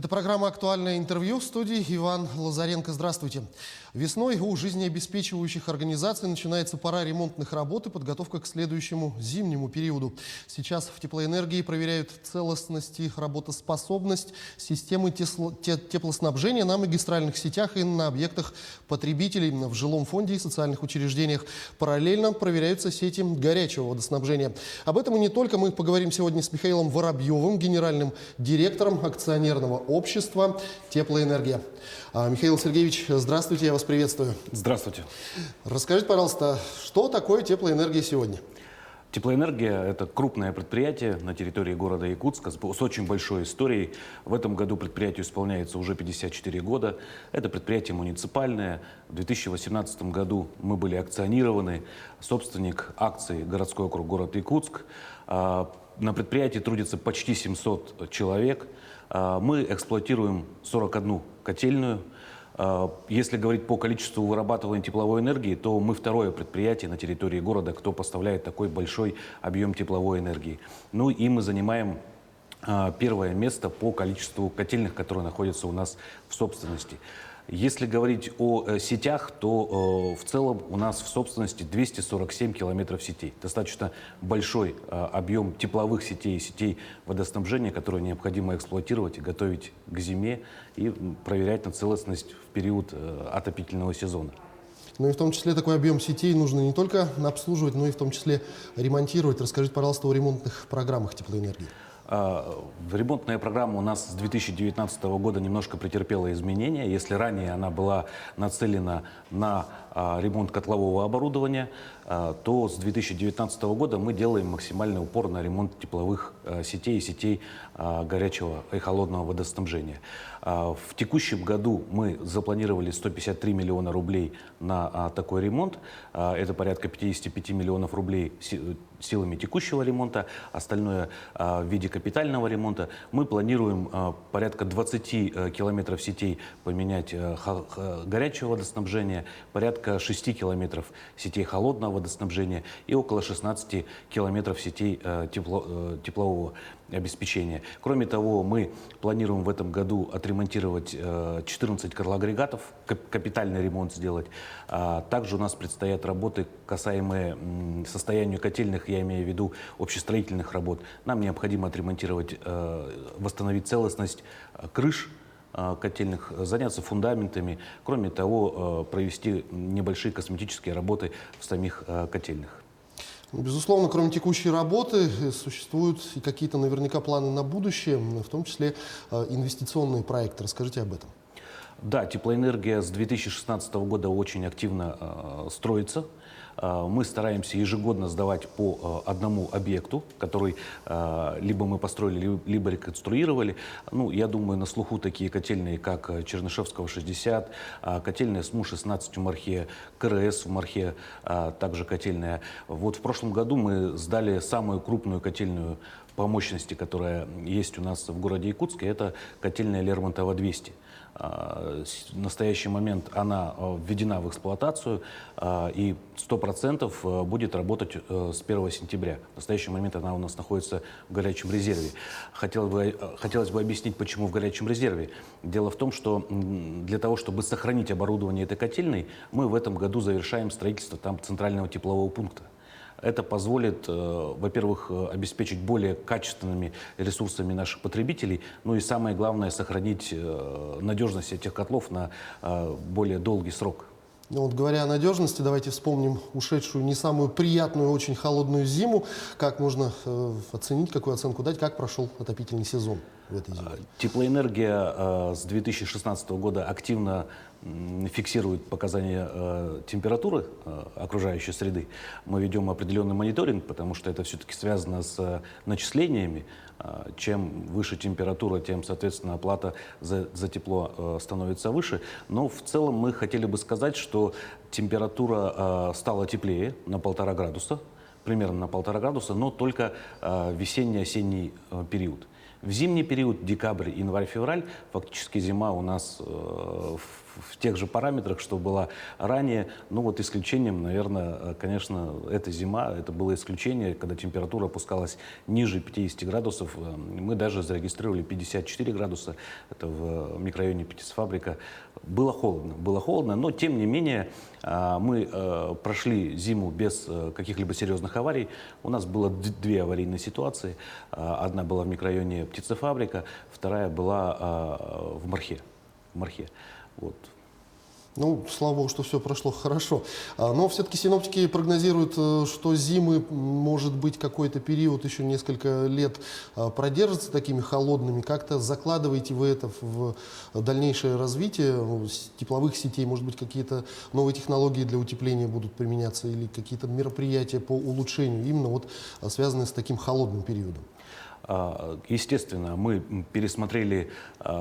Это программа «Актуальное интервью», в студии Иван Лазаренко. Здравствуйте. Весной у жизнеобеспечивающих организаций начинается пора ремонтных работ и подготовка к следующему зимнему периоду. Сейчас в теплоэнергии проверяют целостность и работоспособность системы теплоснабжения на магистральных сетях и на объектах потребителей в жилом фонде и социальных учреждениях. Параллельно проверяются сети горячего водоснабжения. Об этом и не только. Мы поговорим сегодня с Михаилом Воробьевым, генеральным директором акционерного общества «Теплоэнергия». Михаил Сергеевич, здравствуйте, я вас приветствую. Здравствуйте. Расскажите, пожалуйста, что такое теплоэнергия сегодня? Теплоэнергия – это крупное предприятие на территории города Якутска с очень большой историей. В этом году предприятию исполняется уже 54 года. Это предприятие муниципальное. В 2018 году мы были акционированы. Собственник акций городской округ город Якутск. На предприятии трудится почти 700 человек. Мы эксплуатируем 41 котельную. Если говорить по количеству вырабатывания тепловой энергии, то мы второе предприятие на территории города, кто поставляет такой большой объем тепловой энергии. Ну и мы занимаем первое место по количеству котельных, которые находятся у нас в собственности. Если говорить о сетях, то в целом у нас в собственности 247 километров сетей. Достаточно большой объем тепловых сетей и сетей водоснабжения, которые необходимо эксплуатировать и готовить к зиме и проверять на целостность в период отопительного сезона. Ну и в том числе такой объем сетей нужно не только обслуживать, но и в том числе ремонтировать. Расскажите, пожалуйста, о ремонтных программах теплоэнергии. Ремонтная программа у нас с 2019 года немножко претерпела изменения. Если ранее она была нацелена на ремонт котлового оборудования, то с 2019 года мы делаем максимальный упор на ремонт тепловых сетей и сетей горячего и холодного водоснабжения. В текущем году мы запланировали 153 миллиона рублей на такой ремонт. Это порядка 55 миллионов рублей силами текущего ремонта, остальное в виде капитального ремонта. Мы планируем порядка 20 километров сетей поменять горячего водоснабжения, порядка 6 километров сетей холодного водоснабжения и около 16 километров сетей теплового обеспечения. Кроме того, мы планируем в этом году отремонтировать 14 котлоагрегатов, капитальный ремонт сделать. Также у нас предстоят работы, касаемые состоянию котельных, я имею в виду общестроительных работ. Нам необходимо отремонтировать, восстановить целостность крыш котельных, заняться фундаментами. Кроме того, провести небольшие косметические работы в самих котельных. Безусловно, кроме текущей работы, существуют и какие-то наверняка планы на будущее, в том числе инвестиционные проекты. Расскажите об этом. Да, теплоэнергия с 2016 года очень активно строится. Мы стараемся ежегодно сдавать по одному объекту, который либо мы построили, либо реконструировали. Ну, я думаю, на слуху такие котельные, как Чернышевского 60, котельная СМУ-16 в Мархе, КРС в Мархе, также котельная. Вот в прошлом году мы сдали самую крупную котельную по мощности, которая есть у нас в городе Якутске, это котельная Лермонтова-200. В настоящий момент она введена в эксплуатацию и 100% будет работать с 1 сентября. В настоящий момент она у нас находится в горячем резерве. Хотелось бы объяснить, почему в горячем резерве. Дело в том, что для того, чтобы сохранить оборудование этой котельной, мы в этом году завершаем строительство там центрального теплового пункта. Это позволит, во-первых, обеспечить более качественными ресурсами наших потребителей, ну и самое главное, сохранить надежность этих котлов на более долгий срок. Ну вот, говоря о надежности, давайте вспомним ушедшую не самую приятную, очень холодную зиму. Как можно оценить, какую оценку дать, как прошел отопительный сезон в этой зиме? Теплоэнергия с 2016 года активно фиксирует показания температуры окружающей среды. Мы ведем определенный мониторинг, потому что это все-таки связано с начислениями. Чем выше температура, тем, соответственно, оплата за тепло становится выше. Но в целом мы хотели бы сказать, что температура стала теплее на 1,5 градуса, примерно на 1,5 градуса, но только весенний-осенний период. В зимний период, декабрь, январь, февраль, фактически зима у нас в тех же параметрах, что была ранее. Ну вот исключением, наверное, конечно, эта зима, это было исключение, когда температура опускалась ниже 50 градусов. Мы даже зарегистрировали 54 градуса, это в микрорайоне птицефабрика. Было холодно, но тем не менее мы прошли зиму без каких-либо серьезных аварий. У нас было две аварийные ситуации. Одна была в микрорайоне птицефабрика, вторая была в Мархе. Вот. Ну, слава богу, что все прошло хорошо. Но все-таки синоптики прогнозируют, что зимы, может быть, какой-то период, еще несколько лет продержатся такими холодными. Как-то закладываете вы это в дальнейшее развитие тепловых сетей? Может быть, какие-то новые технологии для утепления будут применяться или какие-то мероприятия по улучшению, именно вот связанные с таким холодным периодом? Естественно, мы пересмотрели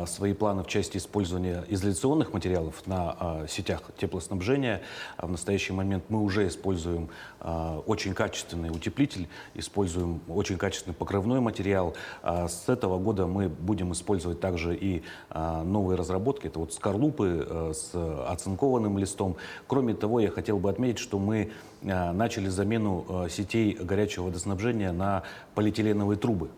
свои планы в части использования изоляционных материалов на сетях теплоснабжения. В настоящий момент мы уже используем очень качественный утеплитель, используем очень качественный покрывной материал. С этого года мы будем использовать также и новые разработки. Это вот скорлупы с оцинкованным листом. Кроме того, я хотел бы отметить, что мы начали замену сетей горячего водоснабжения на полиэтиленовые трубы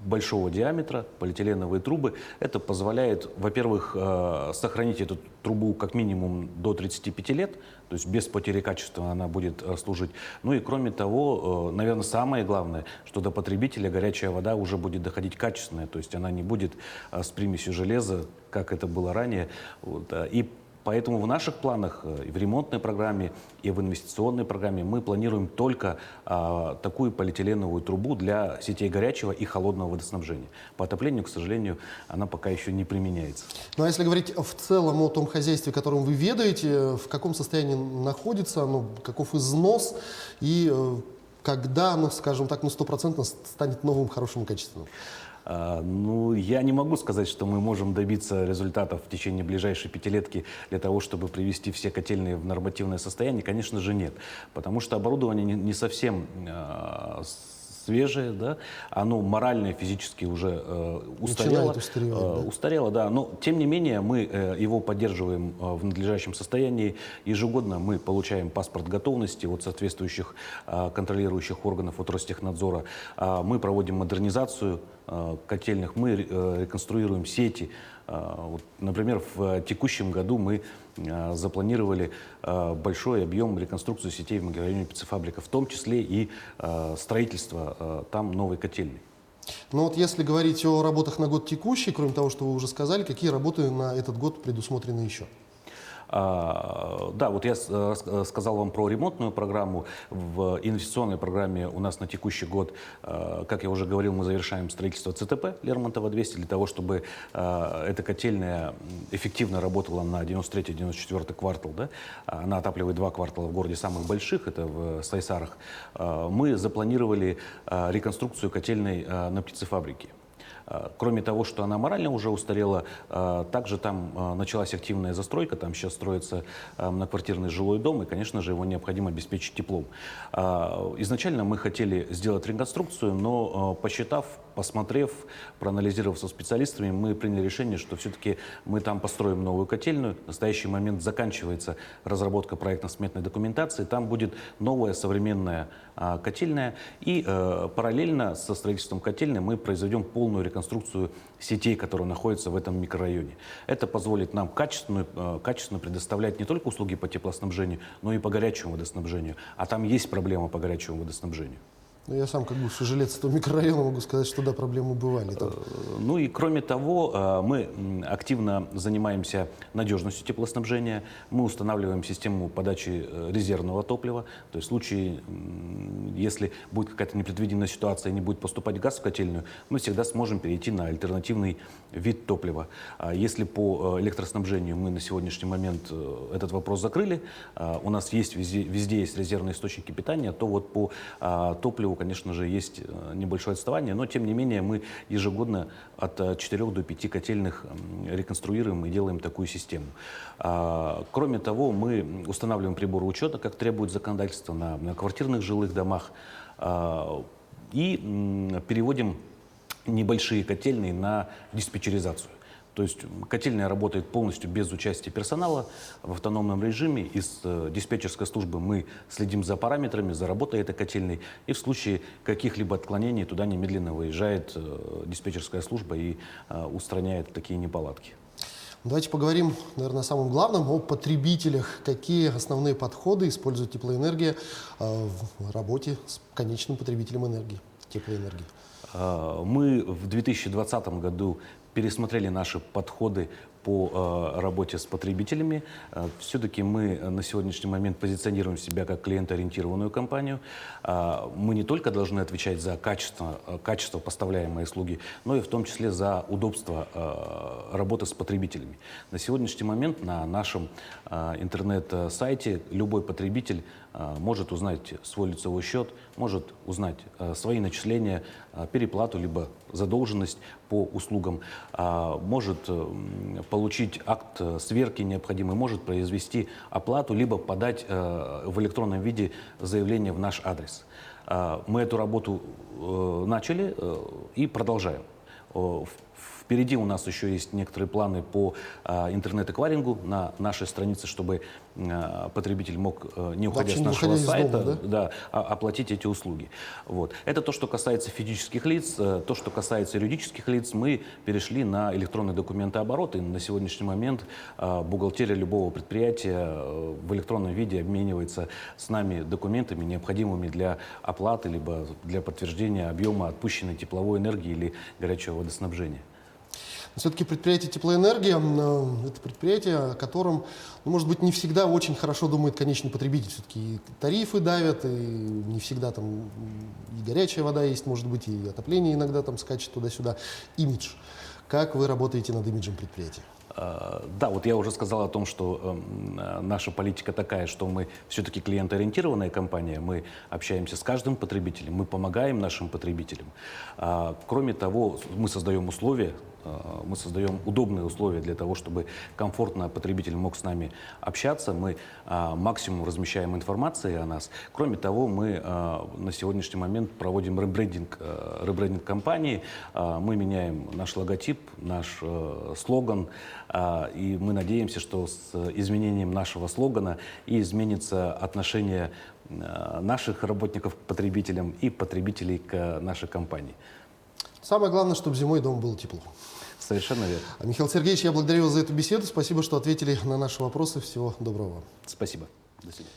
большого диаметра, полиэтиленовые трубы. Это позволяет, во-первых, сохранить эту трубу как минимум до 35 лет, то есть без потери качества она будет служить. Ну и кроме того, наверное, самое главное, что до потребителя горячая вода уже будет доходить качественная, то есть она не будет с примесью железа, как это было ранее. Вот, и поэтому в наших планах, и в ремонтной программе, и в инвестиционной программе мы планируем только такую полиэтиленовую трубу для сетей горячего и холодного водоснабжения. По отоплению, к сожалению, она пока еще не применяется. Ну а если говорить в целом о том хозяйстве, которым вы ведаете, в каком состоянии находится оно, каков износ и когда оно, скажем так, ну, 100% станет новым, хорошим и качественным? Ну, я не могу сказать, что мы можем добиться результатов в течение ближайшей пятилетки для того, чтобы привести все котельные в нормативное состояние. Конечно же, нет. Потому что оборудование не совсем свежее, да, оно морально и физически уже устарело. Устарело, да. Но, тем не менее, мы его поддерживаем в надлежащем состоянии. Ежегодно мы получаем паспорт готовности от соответствующих контролирующих органов, от Ростехнадзора. Мы проводим модернизацию котельных, мы реконструируем сети. Вот, например, в текущем году мы запланировали большой объем реконструкции сетей в микрорайоне птицефабрика, в том числе и строительство там новой котельной. Ну вот если говорить о работах на год текущий, кроме того, что вы уже сказали, какие работы на этот год предусмотрены еще? Да, вот я сказал вам про ремонтную программу. В инвестиционной программе у нас на текущий год, как я уже говорил, мы завершаем строительство ЦТП Лермонтова-200 для того, чтобы эта котельная эффективно работала на 93-94 квартал. Да? Она отапливает два квартала в городе самых больших, это в Сайсарах. Мы запланировали реконструкцию котельной на птицефабрике. Кроме того, что она морально уже устарела, также там началась активная застройка, там сейчас строится многоквартирный жилой дом, и, конечно же, его необходимо обеспечить теплом. Изначально мы хотели сделать реконструкцию, но посчитав, посмотрев, проанализировав со специалистами, мы приняли решение, что все-таки мы там построим новую котельную. В настоящий момент заканчивается разработка проектно-сметной документации, там будет новая современная котельная, и параллельно со строительством котельной мы произведем полную реконструкцию сетей, которые находятся в этом микрорайоне. Это позволит нам качественно предоставлять не только услуги по теплоснабжению, но и по горячему водоснабжению. А там есть проблема по горячему водоснабжению. Ну, я сам, как бывший жилец этого микрорайона, могу сказать, что да, проблемы бывали там. Ну и кроме того, мы активно занимаемся надежностью теплоснабжения. Мы устанавливаем систему подачи резервного топлива. То есть в случае, если будет какая-то непредвиденная ситуация и не будет поступать газ в котельную, мы всегда сможем перейти на альтернативный вид топлива. Если по электроснабжению мы на сегодняшний момент этот вопрос закрыли, у нас есть везде есть резервные источники питания, то вот по топливу, конечно же, есть небольшое отставание, но, тем не менее, мы ежегодно от 4 до 5 котельных реконструируем и делаем такую систему. Кроме того, мы устанавливаем приборы учета, как требует законодательство, на квартирных жилых домах, и переводим небольшие котельные на диспетчеризацию. То есть котельная работает полностью без участия персонала в автономном режиме. Из диспетчерской службы мы следим за параметрами, за работой этой котельной. И в случае каких-либо отклонений туда немедленно выезжает диспетчерская служба и устраняет такие неполадки. Давайте поговорим, наверное, о самом главном, о потребителях. Какие основные подходы использует теплоэнергия в работе с конечным потребителем энергии, теплоэнергии? Мы в 2020 году пересмотрели наши подходы по работе с потребителями. Все-таки мы на сегодняшний момент позиционируем себя как клиентоориентированную компанию. Мы не только должны отвечать за качество поставляемой услуги, но и в том числе за удобство работы с потребителями. На сегодняшний момент на нашем интернет-сайте любой потребитель может узнать свой лицевой счет, может узнать свои начисления, переплату, либо задолженность по услугам, может получить акт сверки необходимый, может произвести оплату, либо подать в электронном виде заявление в наш адрес. Мы эту работу начали и продолжаем. Впереди у нас еще есть некоторые планы по интернет-эквайрингу на нашей странице, чтобы потребитель мог, не уходя с нашего сайта, оплатить эти услуги. Вот. Это то, что касается физических лиц. То, что касается юридических лиц, мы перешли на электронный документооборот. И на сегодняшний момент бухгалтерия любого предприятия в электронном виде обменивается с нами документами, необходимыми для оплаты, либо для подтверждения объема отпущенной тепловой энергии или горячего водоснабжения. Все-таки предприятие «Теплоэнергия» — это предприятие, о котором, может быть, не всегда очень хорошо думает конечный потребитель. Все-таки и тарифы давят, и не всегда там и горячая вода есть, может быть, и отопление иногда там скачет туда-сюда. Имидж. Как вы работаете над имиджем предприятия? Да, вот я уже сказал о том, что наша политика такая, что мы все-таки клиентоориентированная компания, мы общаемся с каждым потребителем, мы помогаем нашим потребителям. Кроме того, мы создаем условия, мы создаем удобные условия для того, чтобы комфортно потребитель мог с нами общаться. Мы максимум размещаем информации о нас. Кроме того, мы на сегодняшний момент проводим ребрендинг компании. Мы меняем наш логотип, наш слоган. И мы надеемся, что с изменением нашего слогана и изменится отношение наших работников к потребителям и потребителей к нашей компании. Самое главное, чтобы зимой дома было тепло. Совершенно верно. Михаил Сергеевич, я благодарю вас за эту беседу. Спасибо, что ответили на наши вопросы. Всего доброго вам. Спасибо. До свидания.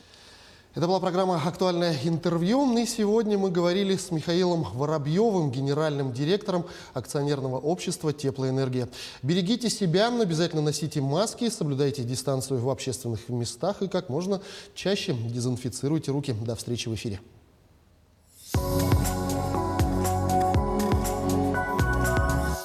Это была программа «Актуальное интервью». И сегодня мы говорили с Михаилом Воробьевым, генеральным директором акционерного общества «Теплоэнергия». Берегите себя, обязательно носите маски, соблюдайте дистанцию в общественных местах и как можно чаще дезинфицируйте руки. До встречи в эфире.